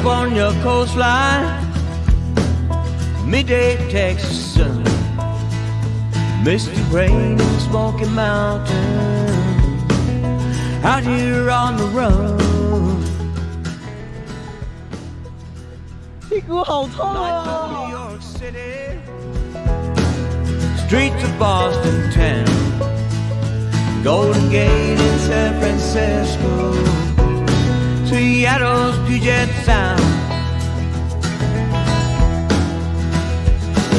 California coastline, midday Texas sun, misty rain in Smoky Mountain, out here on the run. 屁股好痛 Lights 啊 of New York City, streets of Boston town, Golden Gate in San Francisco, Seattle's Puget Sound.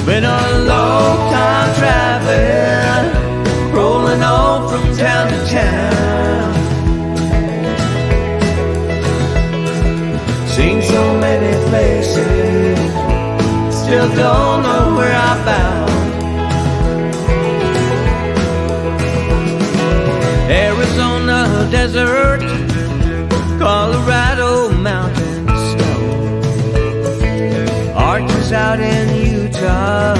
Been a long time traveling, rolling on from town to town. Seen so many places, still don't know where I'm bound. Arizona desert, Colorado mountain snow, arches out in Utah,